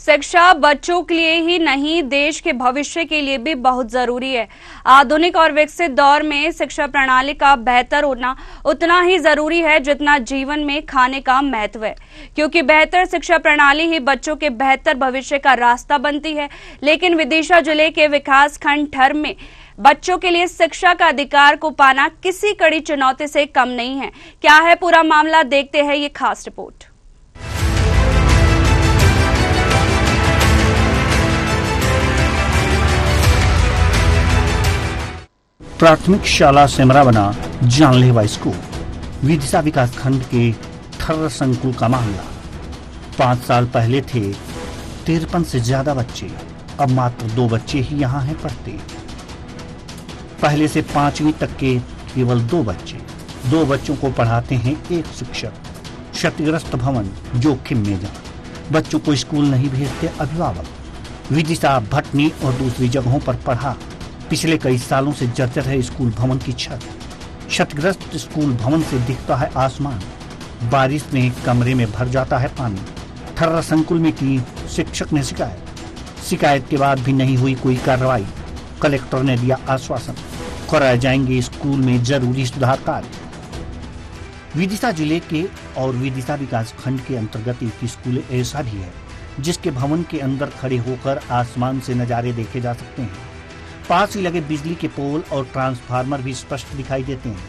शिक्षा बच्चों के लिए ही नहीं, देश के भविष्य के लिए भी बहुत जरूरी है। आधुनिक और विकसित दौर में शिक्षा प्रणाली का बेहतर होना उतना ही जरूरी है जितना जीवन में खाने का महत्व है, क्योंकि बेहतर शिक्षा प्रणाली ही बच्चों के बेहतर भविष्य का रास्ता बनती है। लेकिन विदिशा जिले के विकास खंड ठर में बच्चों के लिए शिक्षा का अधिकार को पाना किसी कड़ी चुनौती से कम नहीं है। क्या है पूरा मामला, देखते हैं ये खास रिपोर्ट। प्राथमिक शाला सेमरा बना जानलेवा स्कूल। विदिशा विकास खंड के ठर्र संकुल का मामला। 5 साल पहले थे 53 से ज्यादा बच्चे, अब मात्र 2 बच्चे ही यहाँ हैं पढ़ते। पहले से 5वीं तक के केवल 2 बच्चे, 2 बच्चों को पढ़ाते हैं एक शिक्षक। क्षतिग्रस्त भवन जोखिम में जा, बच्चों को स्कूल नहीं भेजते अभिभावक। विदिशा, भटनी और दूसरी जगहों पर पढ़ा। पिछले कई सालों से जर्जर है स्कूल भवन की छत। क्षतिग्रस्त स्कूल भवन से दिखता है आसमान। बारिश में कमरे में भर जाता है पानी। ठर्रा संकुल में की शिक्षक ने शिकायत के बाद भी नहीं हुई कोई कार्रवाई। कलेक्टर ने दिया आश्वासन, कराए जाएंगे स्कूल में जरूरी सुधार कार्य। विदिशा जिले के और विदिशा विकास खंड के अंतर्गत एक स्कूल ऐसा भी है जिसके भवन के अंदर खड़े होकर आसमान से नजारे देखे जा सकते हैं। पास ही लगे बिजली के पोल और ट्रांसफार्मर भी स्पष्ट दिखाई देते हैं।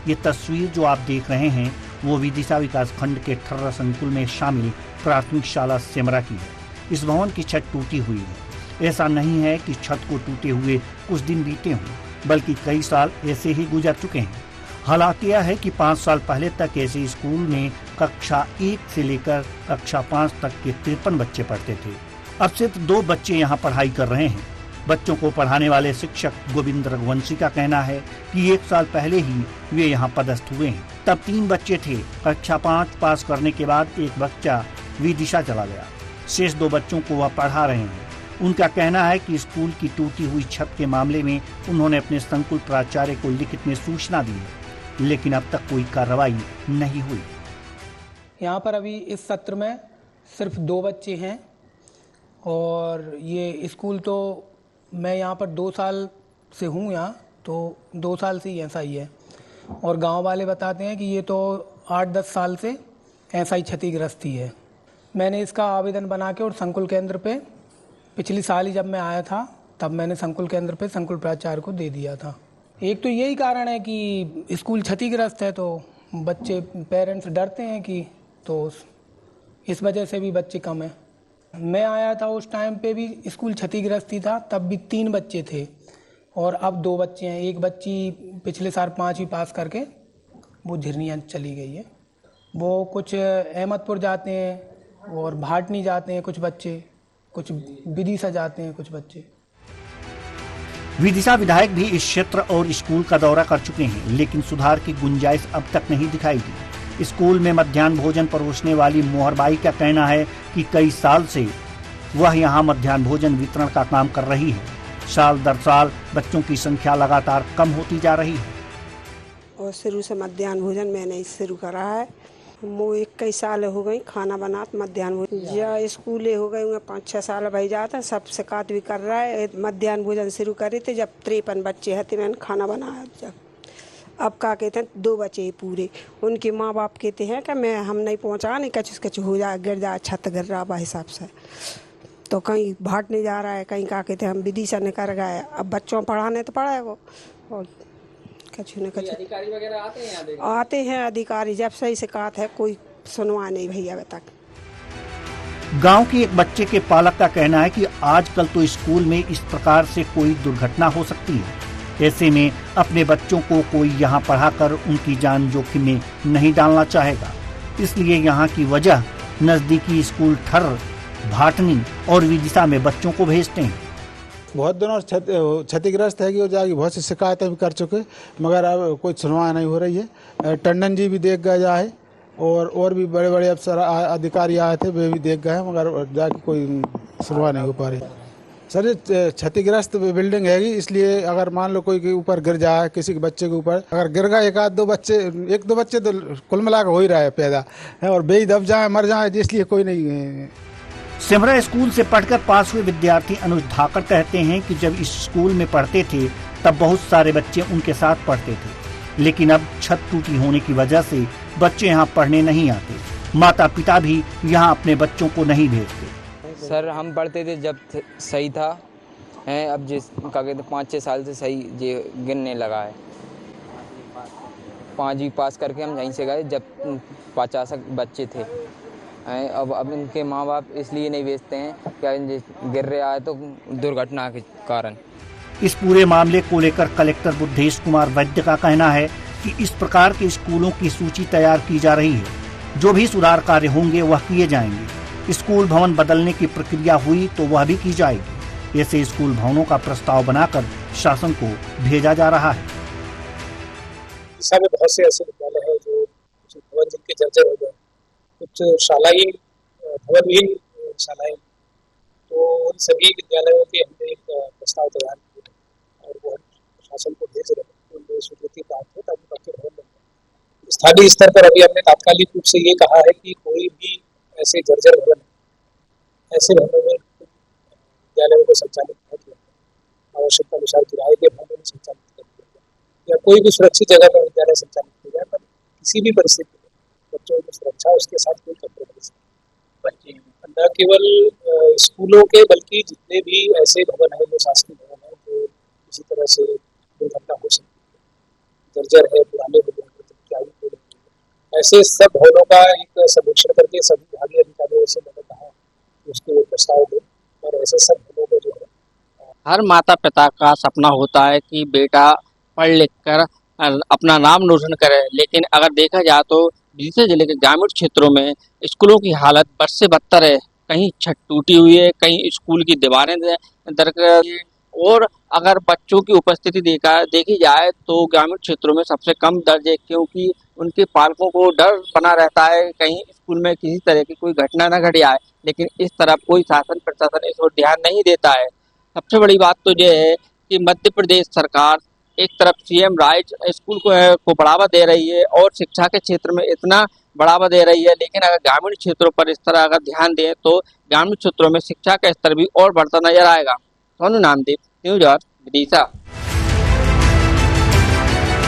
ये तस्वीर जो आप देख रहे हैं वो विदिशा विकास खंड के ठर्रा संकुल में शामिल प्राथमिक शाला सेमरा की है। इस भवन की छत टूटी हुई है। ऐसा नहीं है कि छत को टूटे हुए कुछ दिन बीते हों, बल्कि कई साल ऐसे ही गुजर चुके हैं। हालात यह है कि 5 साल पहले तक ऐसे स्कूल में कक्षा 1 से लेकर कक्षा 5 तक के 53 बच्चे पढ़ते थे। अब सिर्फ 2 बच्चे यहाँ पढ़ाई कर रहे हैं। बच्चों को पढ़ाने वाले शिक्षक गोविंद रघुवंशी का कहना है कि 1 साल पहले ही वे यहाँ पदस्थ हुए हैं। तब 3 बच्चे थे। कक्षा 5 पास करने के बाद एक बच्चा विदिशा चला गया। शेष 2 बच्चों को वह पढ़ा रहे हैं। उनका कहना है कि स्कूल की टूटी हुई छत के मामले में उन्होंने अपने संकुल प्राचार्य को लिखित में सूचना दी है, लेकिन अब तक कोई कार्रवाई नहीं हुई। यहाँ पर अभी इस सत्र में सिर्फ 2 बच्चे हैं और ये स्कूल तो मैं यहाँ पर 2 साल से हूँ यहाँ, तो 2 साल से ही ऐसा ही है। और गांव वाले बताते हैं कि ये तो 8-10 साल से ऐसा ही क्षतिग्रस्त ही है। मैंने इसका आवेदन बना के और संकुल केंद्र पे पिछली साल ही जब मैं आया था तब मैंने संकुल केंद्र पे संकुल प्राचार्य को दे दिया था। एक तो यही कारण है कि स्कूल क्षतिग्रस्त है, तो बच्चे पेरेंट्स डरते हैं कि, तो इस वजह से भी बच्चे कम हैं। मैं आया था उस टाइम पे भी स्कूल क्षतिग्रस्त ही था, तब भी 3 बच्चे थे और अब 2 बच्चे हैं। एक बच्ची पिछले साल 5वीं पास करके वो झिरनिया चली गई है। वो कुछ अहमदपुर जाते हैं और भाटनी जाते हैं कुछ बच्चे, कुछ विदिशा जाते हैं कुछ बच्चे। विदिशा विधायक भी इस क्षेत्र और स्कूल का दौरा कर चुके हैं, लेकिन सुधार की गुंजाइश अब तक नहीं दिखाई दी। स्कूल में मध्याह्न भोजन परोसने वाली मोहरबाई का कहना है कि कई साल से वह यहाँ मध्याह्न भोजन वितरण का काम कर रही है। साल दर साल बच्चों की संख्या लगातार कम होती जा रही है। और शुरू से मध्याह्न भोजन मैंने शुरू करा है। वो 21 साल हो गई खाना बनाते मध्याह्न भोजन। या स्कूले हो गए 5-6 साल भाई जाता, सब शिकायत भी कर रहा है। मध्याह्न भोजन शुरू करे थे जब 53 बच्चे थे, मैंने खाना बनाया। जब अब क्या कहते हैं 2 बच्चे पूरे, उनके माँ बाप कहते हैं कि मैं हम नहीं पहुँचा, नहीं कच हो जाए, गिर जाए, छत गिर रहा बा हिसाब से। तो कहीं भाटने जा रहा है, कहीं क्या कहते हैं हम विदिशा ने कर गए। अब बच्चों पढ़ाने तो पड़ेगा और कछु न कछु। अधिकारी वगैरह आते हैं अधिकारी, जब सही शिकायत है कोई सुनवा नहीं भैया अभी तक। गांव के एक बच्चे के पालक का कहना है कि आजकल तो स्कूल में इस प्रकार से कोई दुर्घटना हो सकती है। ऐसे में अपने बच्चों को कोई यहाँ पढ़ाकर उनकी जान जोखिम में नहीं डालना चाहेगा। इसलिए यहाँ की वजह नजदीकी स्कूल ठर्र, भाटनी और विदिशा में बच्चों को भेजते हैं। बहुत दिनों क्षतिग्रस्त है कि वो जाके बहुत सी शिकायतें भी कर चुके, मगर अब कोई सुनवाई नहीं हो रही है। टंडन जी भी देख गए जाए और भी बड़े बड़े अफसर अधिकारी आए थे, वे भी देख गए, मगर जाके कोई सुनवाई नहीं हो पा रही। सर ये क्षतिग्रस्त बिल्डिंग है, इसलिए अगर मान लो कोई के ऊपर गिर जाए, किसी के बच्चे के ऊपर अगर गिर गए, 1-2 बच्चे तो कुल मिलाकर हो ही रहा है पैदा है, और बेही दब जाए मर जाए, इसलिए कोई नहीं सिमरा स्कूल से पढ़कर पास हुए विद्यार्थी अनुज धाकड़ कहते हैं कि जब इस स्कूल में पढ़ते थे तब बहुत सारे बच्चे उनके साथ पढ़ते थे, लेकिन अब छत टूटी होने की वजह से बच्चे यहाँ पढ़ने नहीं आते। माता पिता भी यहाँ अपने बच्चों को नहीं भेजते। सर हम पढ़ते थे जब सही था, अब जिस क्या कहते 5-6 साल से सही ये गिरने लगा है। 5वीं पास करके हम यहीं से गए जब 50 बच्चे थे। अब इनके माँ बाप इसलिए नहीं भेजते हैं क्या गिर रहा है तो दुर्घटना के कारण। इस पूरे मामले को लेकर कलेक्टर बुद्धेश कुमार वैद्य का कहना है कि इस प्रकार के स्कूलों की सूची तैयार की जा रही है, जो भी सुधार कार्य होंगे वह किए जाएंगे। स्कूल भवन बदलने की प्रक्रिया हुई तो वह भी की जाएगी। ऐसे स्कूल भवनों का प्रस्ताव बनाकर शासन को भेजा जा रहा है। दिशा में बहुत से ऐसे विद्यालय हैं जो भवन जिनके जर्जर हो गए, कुछ शालाएं भवनहीन शालाएं, तो उन सभी विद्यालयों के हमने एक प्रस्ताव तैयार किया और वो शासन को भेज रहे हैं। उनमें स्वीकृति प्राप्त हो ताकि पक्के भवन बन जाए। स्थानीय स्तर पर अभी हमने तात्कालिक रूप से ये कहा है कि कोई भी ऐसे जर्जर भवन, ऐसे भवनों में विद्यालयों को संचालित नहीं किया, आवश्यकता अनुसार किराए के भवनों में संचालित कर दिया जाए या कोई भी सुरक्षित जगह पर विद्यालय संचालित किया जाए, पर किसी भी परिस्थिति में बच्चों की सुरक्षा उसके साथ कोई कम्प्रोमाइज नहीं। न केवल स्कूलों के बल्कि जितने भी ऐसे भवन हैं जो शासकीय भवन हैं जो किसी तरह से दुर्घटना हो सकती है, जर्जर है, पुराने हो गए, ऐसे सब भवनों का एक सर्वेक्षण करके सभी विभागीय अधिकारियों से मैंने कहा कि उसके प्रस्ताव दें और ऐसे सब भवनों को जो है। हर माता पिता का सपना होता है कि बेटा पढ़ लिख कर अपना नाम रोशन करे, लेकिन अगर देखा जाए तो विदिशा जिले के ग्रामीण क्षेत्रों में स्कूलों की हालत बद से बदतर है। कहीं छत टूटी हुई है, कहीं स्कूल की दीवारें दरकरार, और अगर बच्चों की उपस्थिति देखी जाए तो ग्रामीण क्षेत्रों में सबसे कम दर्ज है, क्योंकि उनके पालकों को डर बना रहता है कहीं स्कूल में किसी तरह की कोई घटना न घट जाए, लेकिन इस तरफ कोई शासन प्रशासन इस ओर ध्यान नहीं देता है। सबसे बड़ी बात तो यह है कि मध्य प्रदेश सरकार एक तरफ सीएम राइट स्कूल को बढ़ावा दे रही है और शिक्षा के क्षेत्र में इतना बढ़ावा दे रही है, लेकिन अगर ग्रामीण क्षेत्रों पर इस तरह अगर ध्यान दें तो ग्रामीण क्षेत्रों में शिक्षा का स्तर भी और बढ़ता नजर आएगा। सोनू नामदेव, न्यूज़ 8 विदिशा।